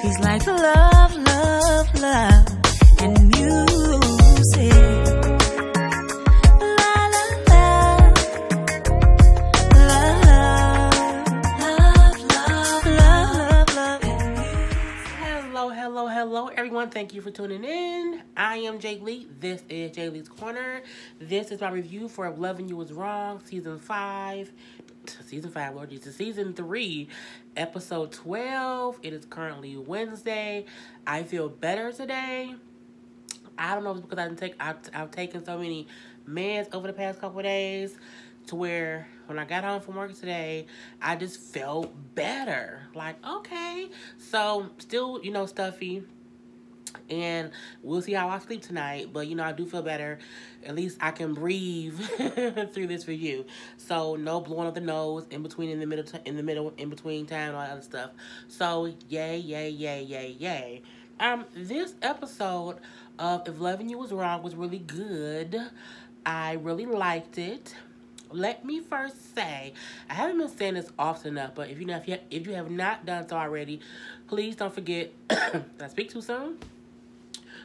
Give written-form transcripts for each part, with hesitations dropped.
She's like love, love, love, and music. La la la, love, love, love, love, and music. Hello, everyone. Thank you for tuning in. I am Jay Lee. This is Jay Lee's Corner. This is my review for Loving You Was Wrong, Season 3, Episode 12. It is currently Wednesday. I feel better today. I don't know if it's because I've taken so many meds over the past couple of days to where when I got home from work today, I just felt better. Like, okay. So, still, stuffy. And we'll see how I sleep tonight. But, I do feel better. At least I can breathe through this review. So, no blowing of the nose in between time, and all that other stuff. So, yay. This episode of If Loving You Was Wrong was really good. I really liked it. Let me first say, I haven't been saying this often enough, but if you have not done so already, please don't forget. Did I speak too soon?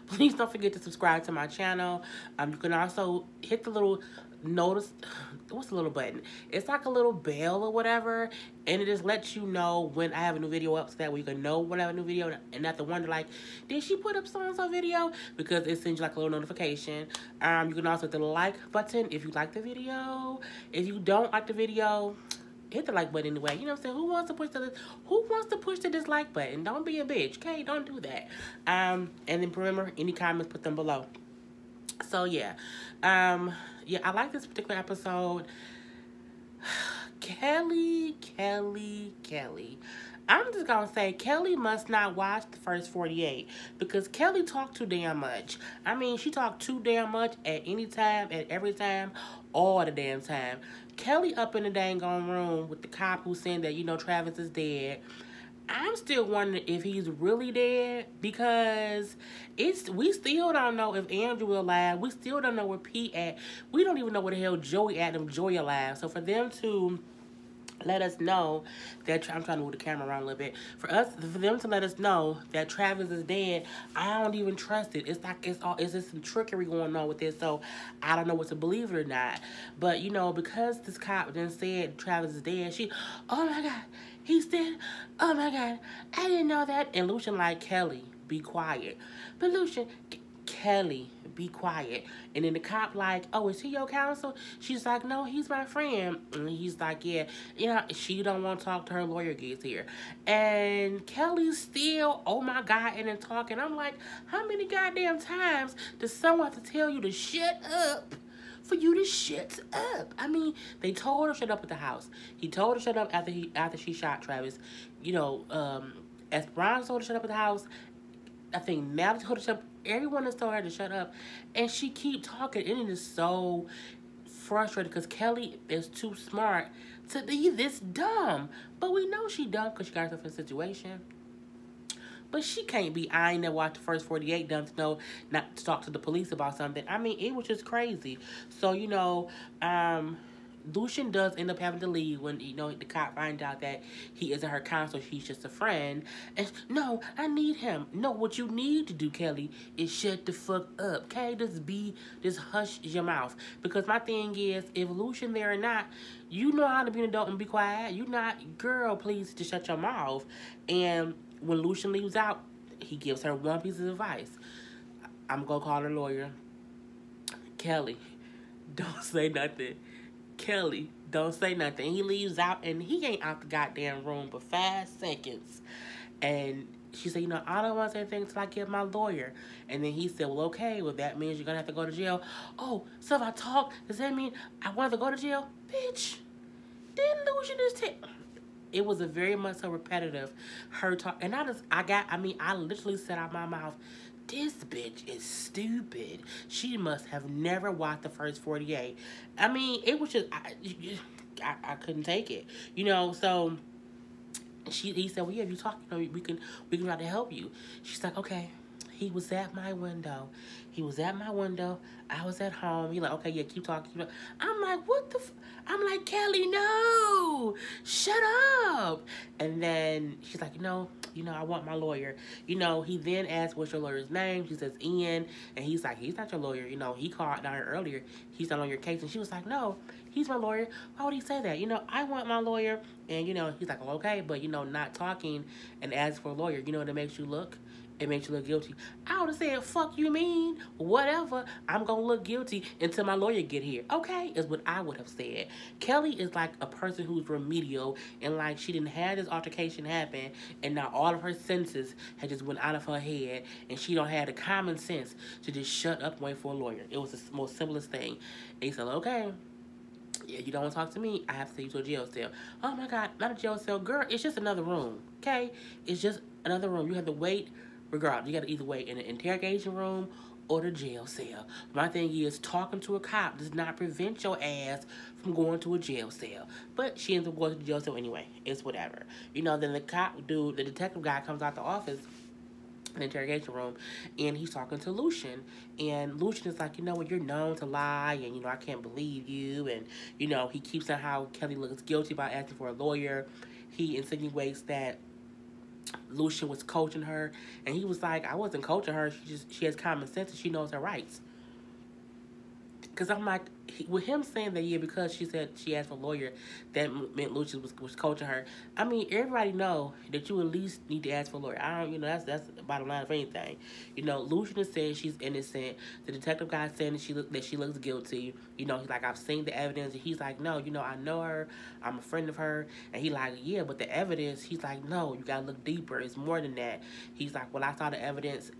Please don't forget to subscribe to my channel. You can also hit the little notice. What's the little button? It's like a little bell or whatever, and it just lets you know when I have a new video up, so that way you can know when I have a new video and not to wonder like, did she put up so-and-so video? Because it sends you like a little notification. You can also hit the like button if you like the video. If you don't like the video, hit the like button anyway. You know what I'm saying? Who wants to push the dislike button? Don't be a bitch, okay? Don't do that. And then remember, any comments, put them below. So yeah, I like this particular episode. Kelly. I'm just gonna say Kelly must not watch the first 48 because Kelly talked too damn much. I mean, she talked too damn much at any time, at every time, all the damn time. Kelly up in the dang on room with the cop who's saying that, Travis is dead. I'm still wondering if he's really dead because we still don't know if Andrew alive. We still don't know where Pete at. We don't even know where the hell Joey at and if Joey alive. So for them to let us know that, I'm trying to move the camera around a little bit. For them to let us know that Travis is dead, I don't even trust it. It's like it's just some trickery going on with this. So I don't know what to believe it or not. But because this cop then said Travis is dead, oh my God, he's dead. Oh my God, I didn't know that. And Lucian like, Kelly, be quiet. But Lucian, Kelly, be quiet. And then the cop like, oh, is he your counsel? She's like, no, he's my friend. And he's like, yeah, she don't want to talk to her lawyer gets here. And Kelly's still, oh my God, and then talking. I'm like, how many goddamn times does someone have to tell you to shut up for you to shut up? I mean, they told her to shut up at the house. He told her to shut up after she shot Travis. Esperanza told her to shut up at the house. I think Natalie told her to shut up. Everyone has told her to shut up. And she keep talking. And it is so frustrating because Kelly is too smart to be this dumb. But we know she dumb because she got herself in a situation. But she can't be, I ain't never watched the first 48 dumb to know not to talk to the police about something. I mean, it was just crazy. So, Lucian does end up having to leave when, the cop finds out that he isn't her counsel, he's just a friend. And, no, I need him. No, what you need to do, Kelly, is shut the fuck up, okay? Just hush your mouth. Because my thing is, if Lucian there or not, you know how to be an adult and be quiet. You not, girl, please just shut your mouth. And when Lucian leaves out, he gives her one piece of advice. I'm going to call her lawyer. Kelly, don't say nothing. Kelly, don't say nothing. He leaves out and he ain't out the goddamn room for 5 seconds. And she said, I don't want to say anything until I get my lawyer. And then he said, well, okay, well, that means you're going to have to go to jail. Oh, so if I talk, does that mean I want to go to jail? Bitch, didn't Lucian just take... It was a very much so repetitive, her talk. And I literally said out my mouth, this bitch is stupid. She must have never watched the first 48. I mean, it was just, I couldn't take it. So he said, well, yeah, if you talk, we can try to help you. She's like, okay. He was at my window. I was at home. He's like, okay, yeah, keep talking. I'm like, what the I'm like, Kelly, no. Shut up. And then she's like, I want my lawyer. He then asked, what's your lawyer's name? She says, Ian. And he's like, he's not your lawyer. He called down here earlier. He's not on your case. And she was like, no, he's my lawyer. Why would he say that? I want my lawyer. And, he's like, well, okay, but, not talking and asking for a lawyer, that makes you look. It makes you look guilty. I would have said, fuck you mean, whatever. I'm going to look guilty until my lawyer get here. Okay, is what I would have said. Kelly is like a person who's remedial, and like she didn't have this altercation happen, and now all of her senses had just went out of her head, and she don't have the common sense to just shut up and wait for a lawyer. It was the most simplest thing. And he said, okay, yeah, you don't want to talk to me, I have to send you to a jail cell. Oh my God, not a jail cell. Girl, it's just another room, okay? It's just another room. You have to wait. Regardless, you got to either wait in the interrogation room or the jail cell. My thing is, talking to a cop does not prevent your ass from going to a jail cell. But she ends up going to the jail cell anyway. It's whatever. Then the detective guy comes out the office, in the interrogation room, and he's talking to Lucian. And Lucian is like, you're known to lie, and, I can't believe you. And, he keeps on how Kelly looks guilty about asking for a lawyer. He insinuates that Lucian was coaching her, and he was like, I wasn't coaching her. She has common sense and she knows her rights. Because I'm like, with him saying that, yeah, because she said she asked for a lawyer, that meant Lucian was coaching her. I mean, everybody know that you at least need to ask for a lawyer. That's the bottom line of anything. Lucian is saying she's innocent. The detective guy is saying that she looks guilty. He's like, I've seen the evidence. And he's like, no, I know her. I'm a friend of her. And he's like, yeah, but the evidence, he's like, no, you got to look deeper. It's more than that. He's like, well, I saw the evidence,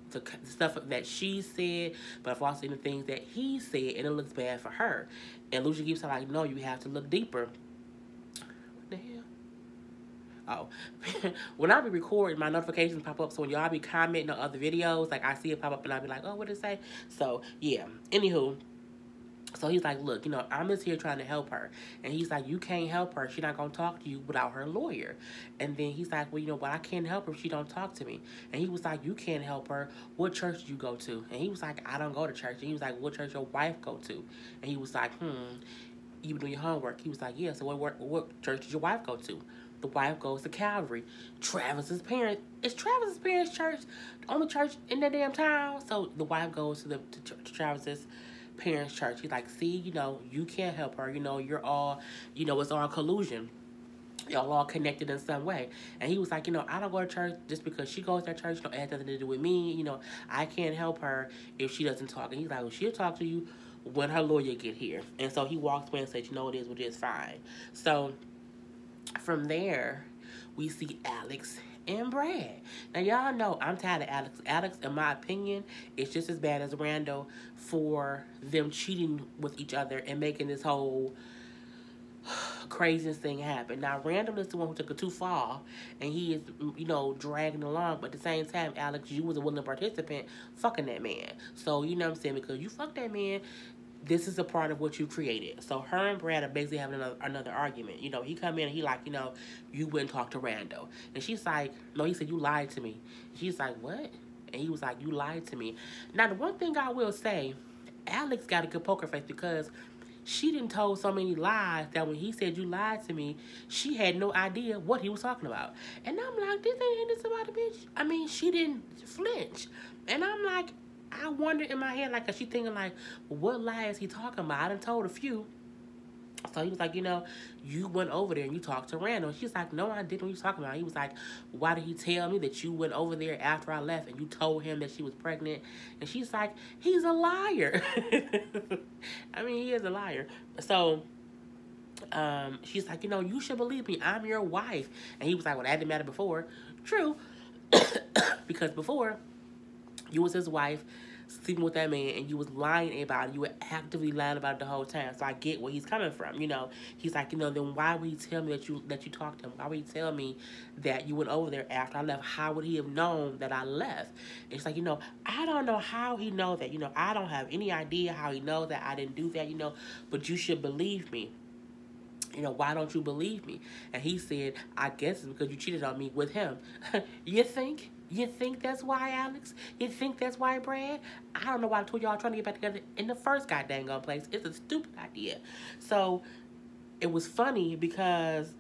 the stuff that she said, but I've also seen the things that he said, and it looks bad for her. And Lucian keeps saying, like, no, you have to look deeper. What the hell? Oh. When I be recording, my notifications pop up, so when y'all be commenting on other videos, like, I see it pop up, and I be like, oh, what did it say? So, yeah. Anywho, so he's like, look, I'm just here trying to help her. And he's like, you can't help her. She's not going to talk to you without her lawyer. And then he's like, well, but I can't help her if she don't talk to me. And he was like, you can't help her. What church do you go to? And he was like, I don't go to church. And he was like, what church your wife go to? And he was like, you been doing your homework. He was like, yeah, so what church did your wife go to? The wife goes to Calvary. Travis's parents. Is Travis's parents' church the only church in that damn town? So the wife goes to Travis's parents' church. He's like, see, you can't help her. You're all, it's all collusion. Y'all all connected in some way. And he was like, I don't go to church just because she goes to church. It has nothing to do with me. I can't help her if she doesn't talk. And he's like, well, she'll talk to you when her lawyer get here. And so he walks away and says, it is what it is, fine. So from there, we see Alex and Brad. Now, y'all know I'm tired of Alex. Alex, in my opinion, is just as bad as Randall for them cheating with each other and making this whole craziest thing happen. Now, Randall is the one who took it too far, and he is, dragging along. But at the same time, Alex, you was a willing participant fucking that man. So, you know what I'm saying? Because you fucked that man, this is a part of what you created. So her and Brad are basically having another argument. He come in and he like, you wouldn't talk to Randall. And she's like, no, he said, you lied to me. She's like, what? And he was like, you lied to me. Now, the one thing I will say, Alex got a good poker face because she done told so many lies that when he said you lied to me, she had no idea what he was talking about. And I'm like, this ain't this about a bitch. I mean, she didn't flinch. And I'm like, I wonder in my head, like, is she thinking, like, what lie is he talking about? I done told a few. So he was like, you went over there and you talked to Randall. She's like, no, I didn't. What are you talking about? He was like, why did he tell me that you went over there after I left and you told him that she was pregnant? And she's like, he's a liar. I mean, he is a liar. So she's like, you should believe me. I'm your wife. And he was like, well, that didn't matter before. True. Because before, you was his wife, sleeping with that man, and you was lying about it. You were actively lying about it the whole time. So I get where he's coming from. He's like, then why would he tell me that you talked to him? Why would he tell me that you went over there after I left? How would he have known that I left? And it's like, I don't know how he know that. I don't have any idea how he knows that I didn't do that. But you should believe me. Why don't you believe me? And he said, I guess it's because you cheated on me with him. You think? You think that's why, Alex? You think that's why, Brad? I don't know why I told y'all trying to get back together in the first goddamn place. It's a stupid idea. So it was funny because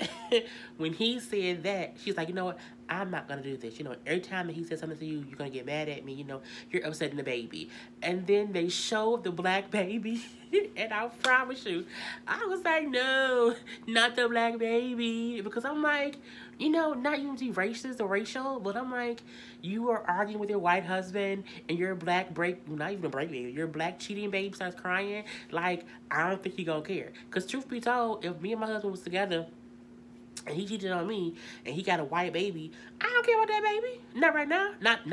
when he said that, she's like, you know what? I'm not gonna do this. Every time that he says something to you, you're gonna get mad at me. You're upsetting the baby. And then they showed the black baby, and I promise you, I was like, no, not the black baby, because I'm like, not even to be racist or racial, but I'm like, you are arguing with your white husband, and your not even a break baby, your black cheating baby starts crying. Like, I don't think he gonna care. Because truth be told, if me and my husband was together, and he cheated on me, and he got a white baby, I don't care about that baby. Not right now. Not in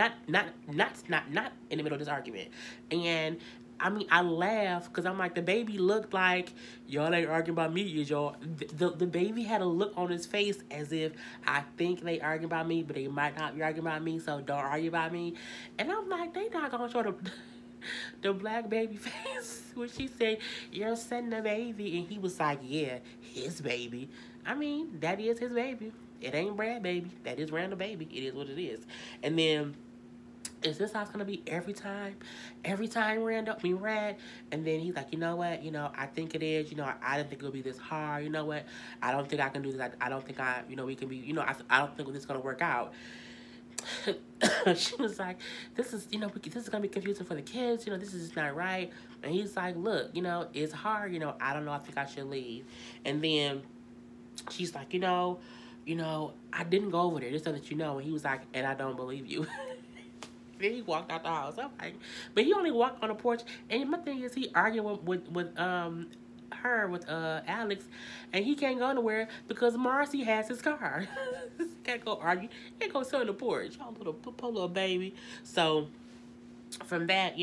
the middle of this argument. And I mean, I laugh because I'm like, the baby looked like, y'all ain't arguing about me, y'all. The baby had a look on his face as if, I think they arguing about me, but they might not be arguing about me, so don't argue about me. And I'm like, they not gonna show the black baby face when she said, you're sending a baby. And he was like, yeah, his baby. I mean, that is his baby. It ain't Brad baby. That is Randall baby. It is what it is. And then, is this how it's gonna be every time? Every time Rad. And then he's like, you know what? I think it is. I didn't think it would be this hard. You know what? I don't think I can do this. I don't think we can be, I don't think this is gonna work out. She was like, this is gonna be confusing for the kids. This is just not right. And he's like, look, it's hard. I don't know. I think I should leave. And then she's like, I didn't go over there just so that you know. And he was like, and I don't believe you. Then he walked out the house. I'm like, but he only walked on the porch. And my thing is, he arguing with Alex, and he can't go nowhere because Marcy has his car. He can't go argue. He can't go sit on the porch. Oh, poor little baby. So from that,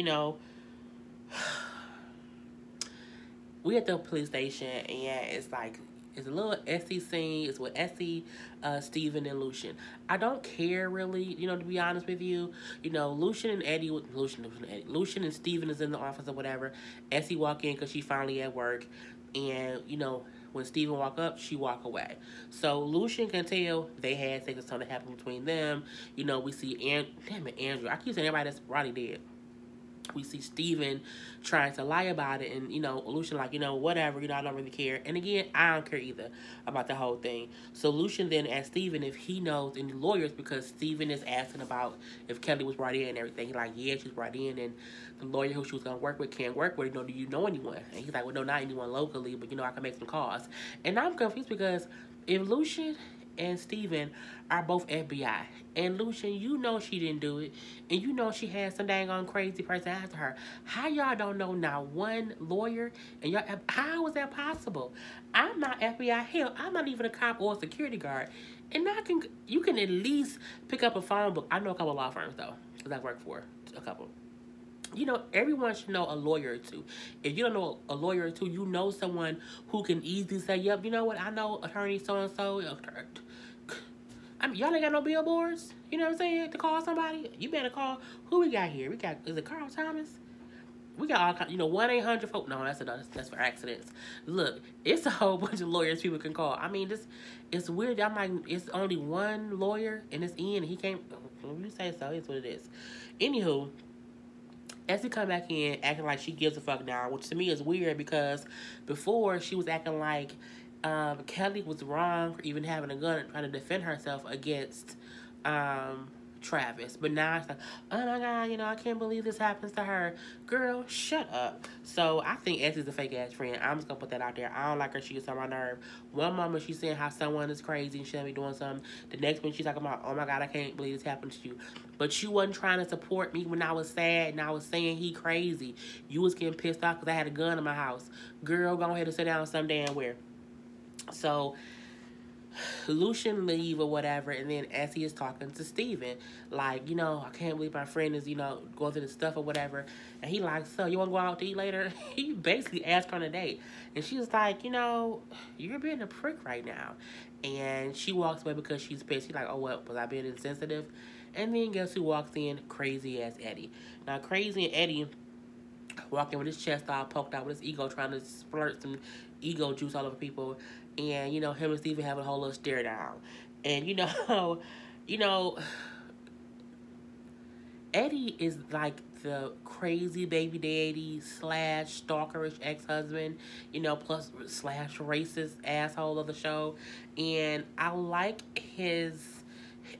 we at the police station, and it's like, it's a little Essie scene. It's with Essie, Steven, and Lucian. I don't care really, to be honest with you. Lucian and Steven is in the office or whatever. Essie walk in because she finally at work. And, when Steven walk up, she walk away. So Lucian can tell they had things something happened between them. We see Andrew. I keep saying everybody that's Roddy dead. We see Steven trying to lie about it, and Lucian like, whatever, I don't really care. And again, I don't care either about the whole thing. So Lucian then asked Steven if he knows any lawyers, because Steven is asking about if Kelly was brought in and everything. He's like, yeah, she was brought in, and the lawyer who she was gonna work with can't work with her. Do you know anyone? And he's like, well, no, not anyone locally, but I can make some calls. And I'm confused because if Lucian and Steven are both FBI, and Lucian, she didn't do it, and she had some dang on crazy person after her. How y'all don't know not one lawyer? And how is that possible? I'm not FBI. Hell, I'm not even a cop or a security guard. And you can at least pick up a phone book. I know a couple of law firms though, because I work for a couple. Everyone should know a lawyer or two. If you don't know a lawyer or two, you know someone who can easily say, yep, you know what, I know attorney so-and-so. I mean, y'all ain't got no billboards, you know what I'm saying, to call somebody. You better call, who we got here? Is it Carl Thomas? We got all kinds, 1-800 folks. No, that's for accidents. Look, it's a whole bunch of lawyers people can call. I mean, it's weird. I'm like, it's only one lawyer, and it's Ian, and he can't, when you say so, it's what it is. Anywho, Essie come back in acting like she gives a fuck now, which to me is weird because before she was acting like Kelly was wrong for even having a gun and trying to defend herself against Travis. But now it's like, oh my God, I can't believe this happens to her. Girl, shut up. So I think Essie's a fake ass friend. I'm just gonna put that out there. I don't like her. She gets on my nerve. One moment she's saying how someone is crazy and shouldn't be doing something. The next one she's talking about, oh my God, I can't believe this happened to you. But you wasn't trying to support me when I was sad and I was saying he crazy. You was getting pissed off because I had a gun in my house. Girl, go ahead and sit down some damn where. So Lucian leave or whatever, and then Essie is talking to Steven, like, I can't believe my friend is, going through this stuff or whatever. And he like, so you want to go out to eat later? He basically asked her on a date. And she was like, you're being a prick right now. And she walks away because she's pissed. She's like, oh, what, was I being insensitive? And then guess who walks in? Crazy ass Eddie. Now, Crazy and Eddie walking with his chest all poked out with his ego, trying to splurt some ego juice all over people. And, him and Steven have a whole little stare down. And, Eddie is like the crazy baby daddy / stalkerish ex-husband, plus / racist asshole of the show. And I like his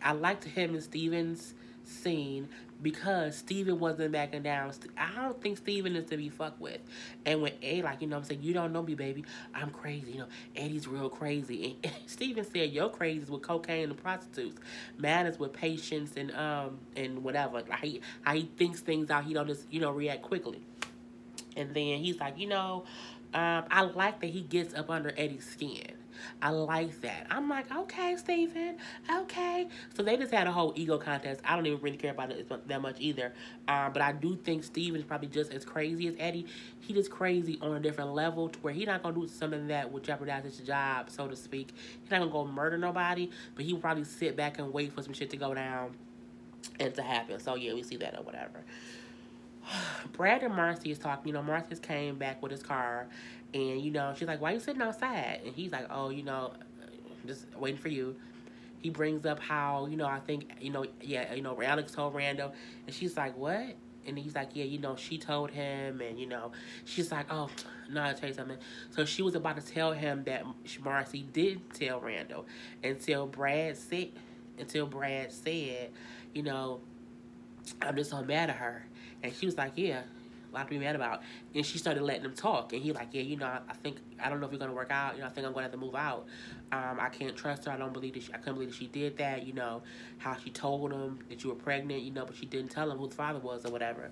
I liked him and Steven's scene because Steven wasn't backing down. I don't think Steven is to be fucked with. And when Eddie, like, you know what I'm saying, you don't know me, baby. I'm crazy. You know, Eddie's real crazy. And Steven said, your crazy is with cocaine and prostitutes. Mine is with patience and whatever. Like, how he thinks things out. He don't just, you know, react quickly. And then he's like, you know, I like that he gets up under Eddie's skin. I like that. I'm like, okay, Steven, okay. So they just had a whole ego contest. I don't even really care about it that much either. But I do think Steven is probably just as crazy as Eddie. He just crazy on a different level to where he's not going to do something that would jeopardize his job, so to speak. He's not going to go murder nobody, but he will probably sit back and wait for some shit to go down and to happen. So, yeah, we see that or whatever. Brad and Marcy is talking. You know, Marcy just came back with his car, and, you know, she's like, why you sitting outside? And he's like, oh, you know, just waiting for you. He brings up how, you know, I think, you know, yeah, you know, Alex told Rando, and she's like, what? And he's like, yeah, you know, she told him, and, you know, she's like, oh, no, I'll tell you something. So she was about to tell him that Marcy did tell Rando until Brad said, you know, I'm just so mad at her. And she was like, yeah, a lot to be mad about. And she started letting him talk. And he like, yeah, you know, I don't know if you're going to work out. You know, I think I'm going to have to move out. I can't trust her. I couldn't believe that she did that. You know, how she told him that you were pregnant, you know, but she didn't tell him who the father was or whatever.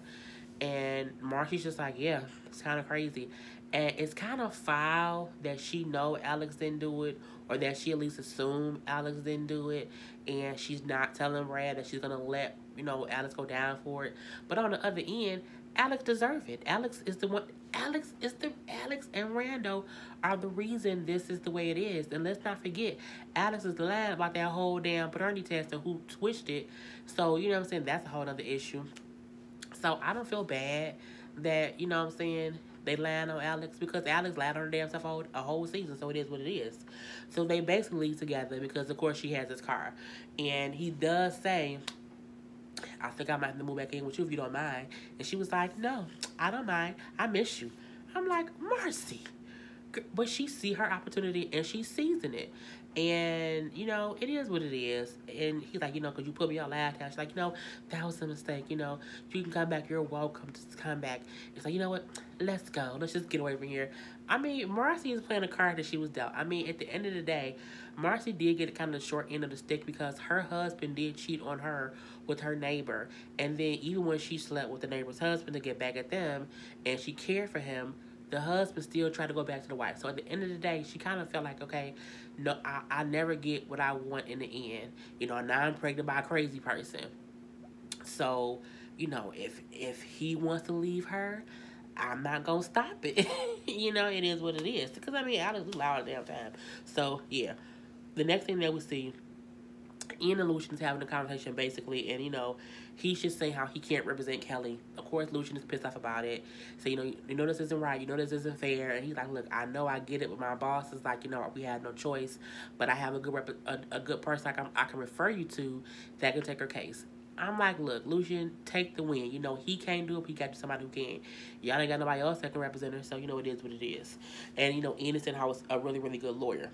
And Marcy's just like, yeah, it's kind of crazy. And it's kind of foul that she know Alex didn't do it, or that she at least assumed Alex didn't do it, and she's not telling Brad that she's going to let, you know, Alex go down for it. But on the other end, Alex deserves it. Alex and Rando are the reason this is the way it is. And let's not forget, Alex is lying about that whole damn paternity test and who twitched it. So, you know what I'm saying, that's a whole other issue. So I don't feel bad that, you know what I'm saying, they lied on Alex, because Alex lied on her damn self a whole season, so it is what it is. So they basically leave together because, of course, she has his car. And he does say, I think I might have to move back in with you if you don't mind. And she was like, no, I don't mind. I miss you. I'm like, Marcy. But she see her opportunity and she's seizing it. And, you know, it is what it is. And he's like, you know, because you put me on last time. She's like, you know, that was a mistake. You know, you can come back. You're welcome to come back. It's like, you know what? Let's go. Let's just get away from here. I mean, Marcy is playing a card that she was dealt. I mean, at the end of the day, Marcy did get kind of the short end of the stick because her husband did cheat on her with her neighbor. And then even when she slept with the neighbor's husband to get back at them and she cared for him, the husband still tried to go back to the wife. So at the end of the day, she kind of felt like, okay, no, I never get what I want in the end. You know, now I'm pregnant by a crazy person. So, you know, if he wants to leave her, I'm not going to stop it. You know, it is what it is. Because, I mean, I just loud all the damn time. So, yeah. The next thing that we see, Ian and Lucian's having a conversation, basically, and, you know, he's just saying how he can't represent Kelly. Of course, Lucian is pissed off about it. So, you know this isn't right. You know this isn't fair. And he's like, look, I know I get it, but my boss is like, you know, we had no choice. But I have a good person I can refer you to that can take her case. I'm like, look, Lucian, take the win. You know, he can't do it, but he got you somebody who can. Y'all ain't got nobody else that can represent her, so, you know, it is what it is. And, you know, Ian is saying how it's a really, really good lawyer.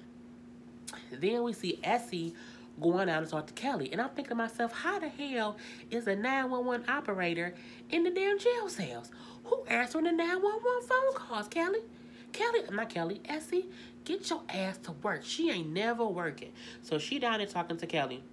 Then we see Essie going out and talk to Kelly. And I'm thinking to myself, how the hell is a 911 operator in the damn jail cells? Who answering the 911 phone calls, Kelly? Essie, get your ass to work. She ain't never working. So she down there talking to Kelly.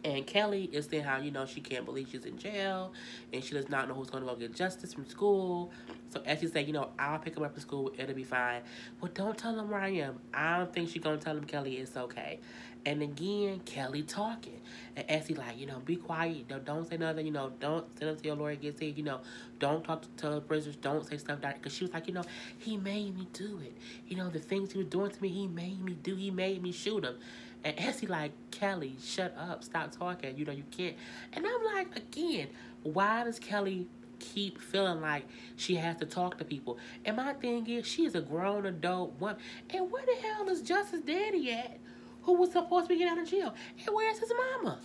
And Kelly is saying how, you know, she can't believe she's in jail and she does not know who's going to go get justice from school. So Essie said, you know, I'll pick him up at school. It'll be fine. Well, don't tell him where I am. I don't think she's going to tell him, Kelly, it's okay. And again, Kelly talking. And Essie like, you know, be quiet. Don't say nothing. You know, don't say nothing till your lawyer gets here. You know, don't talk to the prisoners. Don't say stuff like that. Because she was like, you know, he made me do it. You know, the things he was doing to me, he made me do. He made me shoot him. And Essie like, Kelly, shut up. Stop talking. You know, you can't. And I'm like, again, why does Kelly keep feeling like she has to talk to people? And my thing is, she is a grown adult woman. And where the hell is Justice Daddy at, who was supposed to be getting out of jail? And where's his mama?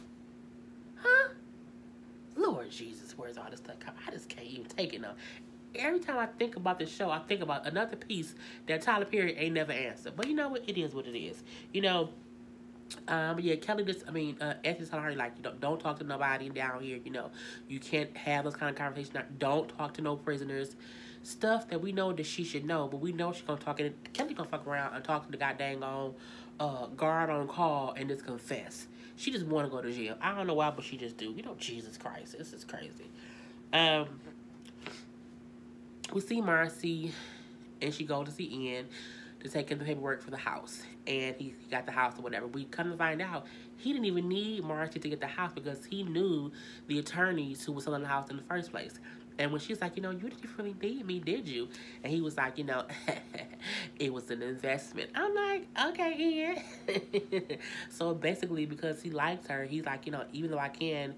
Huh? Lord Jesus, where's all this stuff? I just can't even take it now. Every time I think about this show, I think about another piece that Tyler Perry ain't never answered. But you know what? It is what it is. You know, But yeah, Kelly just, Essie's telling her, like, don't talk to nobody down here, you can't have those kind of conversations. Don't talk to no prisoners. Stuff that we know that she should know, but we know she's gonna talk it. Kelly gonna fuck around and talk to the goddamn guard on call and just confess. She just wanna go to jail. I don't know why, but she just do. Jesus Christ, this is crazy. We see Marcy, and she goes to see Ian to take in the paperwork for the house, and he got the house or whatever. We come to find out he didn't even need Marcy to get the house because he knew the attorneys who were selling the house in the first place. And when she's like, you didn't really need me, did you? And he was like, it was an investment. I'm like, okay, Ian. So basically, because he likes her, he's like, even though I can,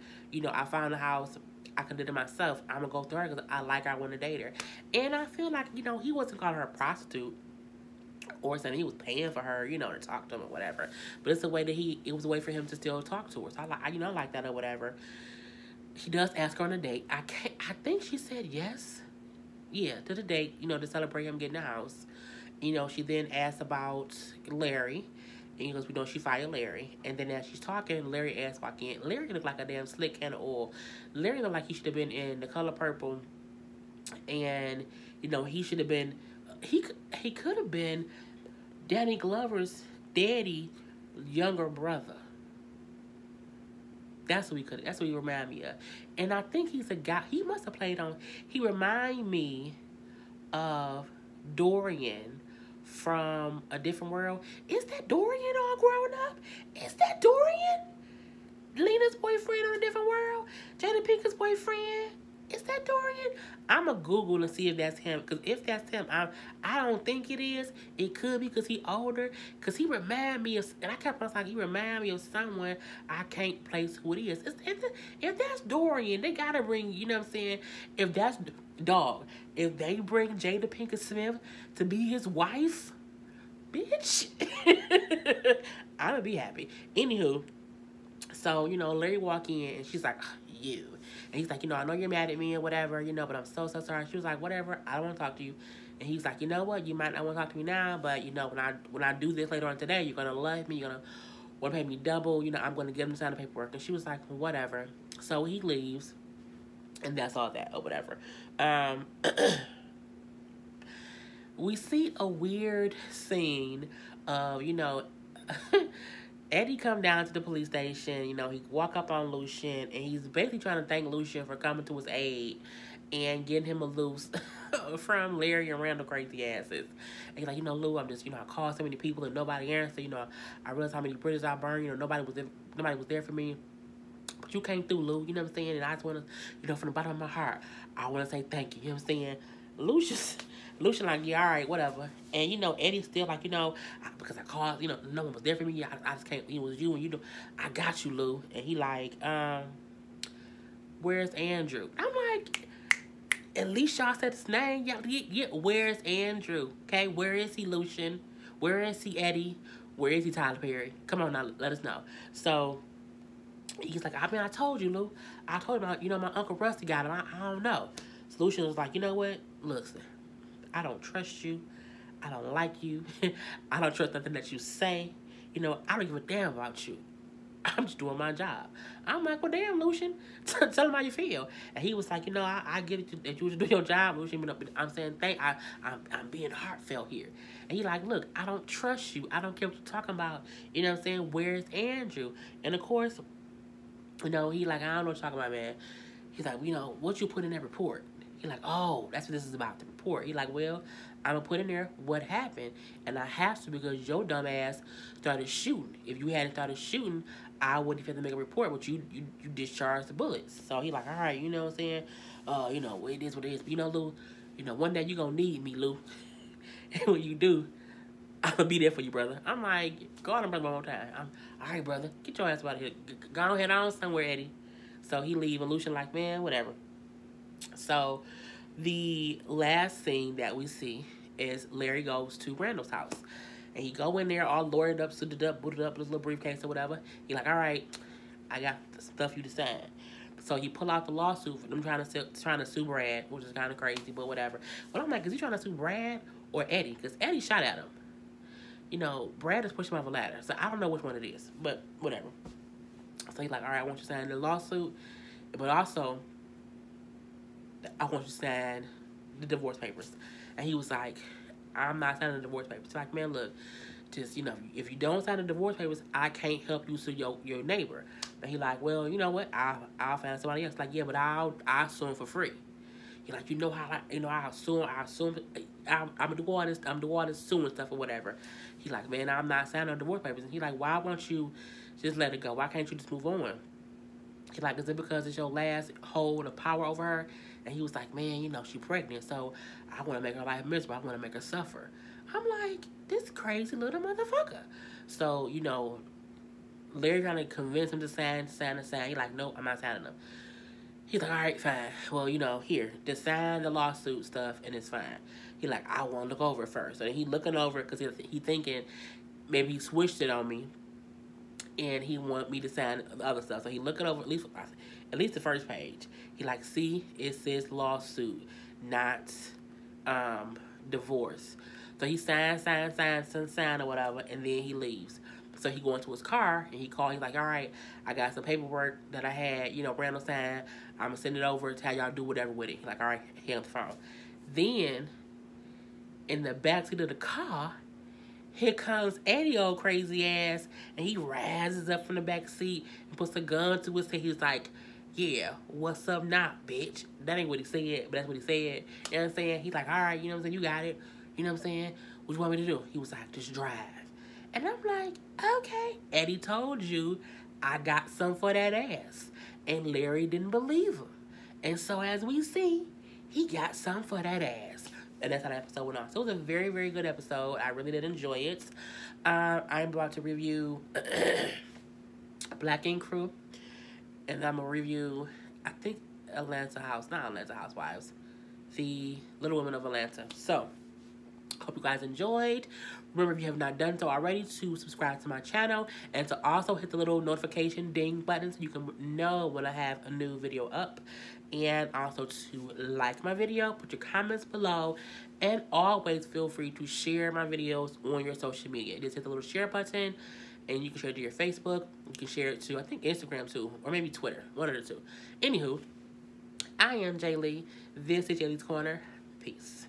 I found a house, I can do it myself, I'm going to go through her because I like her, I want to date her. And I feel like, he wasn't calling her a prostitute or something. He was paying for her, to talk to him or whatever. But it's a way that it was a way for him to still talk to her. So I like that or whatever. He does ask her on a date. I think she said yes. Yeah, to the date, to celebrate him getting the house. She then asks about Larry. And he goes, she fired Larry. And then as she's talking, Larry asks why can't. Larry looked like a damn slick can of oil. Larry looked like he should have been in The Color Purple. And, he should have been, he could have been Danny Glover's daddy, younger brother. That's what he remind me of. And I think he's a guy, he must have played on, he remind me of Dorian from A Different World. Is that Dorian all growing up? Is that Dorian? Lena's boyfriend on A Different World? Jada Pinkett's boyfriend? Is that Dorian? I'm going to Google and see if that's him. Because if that's him, I don't think it is. It could be because he's older. Because he remind me of, and I kept on saying, he remind me of someone I can't place who it is. If that's Dorian, they got to bring, you know what I'm saying? If that's, dog, if they bring Jada Pinkett Smith to be his wife, bitch, I'm going to be happy. Anywho, so, Larry walk in and she's like, you. And he's like, I know you're mad at me or whatever, but I'm so sorry. She was like, whatever, I don't want to talk to you. And he's like, you know what, you might not want to talk to me now, but, when I do this later on today, you're going to love me, you're going to want to pay me double, I'm going to give him to sign the paperwork. And she was like, whatever. So he leaves, and that's all that or whatever. We see a weird scene of, Eddie come down to the police station, he walk up on Lucien, and he's basically trying to thank Lucien for coming to his aid and getting him a loose from Larry and Randall crazy asses. And he's like, Lou, I'm just, I called so many people and nobody answered, I realized how many bridges I burned, nobody was there for me. But you came through, Lou, you know what I'm saying? And I just want to, from the bottom of my heart, I want to say thank you, you know what I'm saying? Lucien like, yeah, all right, whatever. And, Eddie's still like, because I called, no one was there for me. I just can't, it was you, and I got you, Lou. And he like, where's Andrew? I'm like, at least y'all said his name. Yeah, where's Andrew? Okay, where is he, Lucien? Where is he, Eddie? Where is he, Tyler Perry? Come on now, let us know. So he's like, I told you, Lou. I told him, my Uncle Rusty got him. I don't know. So Lucien was like, you know what? Listen, I don't trust you. I don't like you. I don't trust nothing that you say. I don't give a damn about you. I'm just doing my job. I'm like, well, damn, Lucien. Tell him how you feel. And he was like, I get it that you was doing your job, Lucien. I'm saying, I'm being heartfelt here. And he like, look, I don't trust you. I don't care what you're talking about. You know what I'm saying? Where's Andrew? And of course, he like, I don't know what you're talking about, man. He's like, what you put in that report? He's like, oh, that's what this is about, the report. He's like, well, I'm going to put in there what happened. And I have to because your dumb ass started shooting. If you hadn't started shooting, I wouldn't have to make a report, but you discharged the bullets. So he's like, all right, you know what I'm saying? It is what it is. But Lou, one day you're going to need me, Lou. And when you do, I'm going to be there for you, brother. I'm like, go on, brother, one more time. All right, brother, get your ass out of here. Go ahead on somewhere, Eddie. So he leave, and Lucien like, man, whatever. So the last scene that we see is Larry goes to Randall's house. And he go in there all lawyered up, suited up, booted up, with his little briefcase or whatever. He like, all right, I got the stuff you to sign. So he pull out the lawsuit for them trying to sue Brad, which is kind of crazy, but whatever. But I'm like, is he trying to sue Brad or Eddie? Because Eddie shot at him. Brad is pushing him off a ladder. So I don't know which one it is, but whatever. So he's like, all right, I want you to sign the lawsuit, but also I want you to sign the divorce papers. And he was like, I'm not signing the divorce papers. He's like, man, look, just, if you don't sign the divorce papers, I can't help you sue your neighbor. And he like, well, you know what? I'll find somebody else. Like, yeah, but I'll sue him for free. He like, I'll sue him. I'm gonna do all this. I'm gonna do all this suing stuff or whatever. He like, man, I'm not signing the divorce papers. And he like, why won't you just let it go? Why can't you just move on? He like, is it because it's your last hold of power over her? And he was like, man, she's pregnant, so I want to make her life miserable. I want to make her suffer. I'm like, this crazy little motherfucker. So, Larry trying to convince him to sign. He's like, nope, I'm not signing them. He's like, all right, fine. Well, here, just sign the lawsuit stuff, and it's fine. He like, I want to look over it first. So then he looking over it because he thinking maybe he switched it on me, and he want me to sign the other stuff. So he looking over at least the first page. He like, see, it says lawsuit, not divorce. So he signs or whatever, and then he leaves. So he go into his car, and he called. He's like, all right, I got some paperwork that I had, Randall signed. I'm going to send it over to have y'all do whatever with it. He's like, all right, hang up the phone. Then, in the backseat of the car, here comes Eddie, old crazy ass, and he rises up from the back seat and puts a gun to his head. He's like, yeah, what's up now, bitch? That ain't what he said, but that's what he said. You know what I'm saying? He's like, all right, you know what I'm saying? You got it. You know what I'm saying? What you want me to do? He was like, just drive. And I'm like, okay. Eddie told you I got some for that ass. And Larry didn't believe him. And so as we see, he got some for that ass. And that's how that episode went on. So it was a very, very good episode. I really did enjoy it. I'm about to review Black Ink Crew. And I'm going to review, I think, not Atlanta Housewives. The Little Women of Atlanta. So, hope you guys enjoyed. Remember, if you have not done so already, to subscribe to my channel. And to also hit the little notification ding button so you can know when I have a new video up. And also to like my video, put your comments below, and always feel free to share my videos on your social media. Just hit the little share button, and you can share it to your Facebook. You can share it to, I think, Instagram too, or maybe Twitter, one of the two. Anywho, I am Jay Lee. This is Jay Lee's Corner. Peace.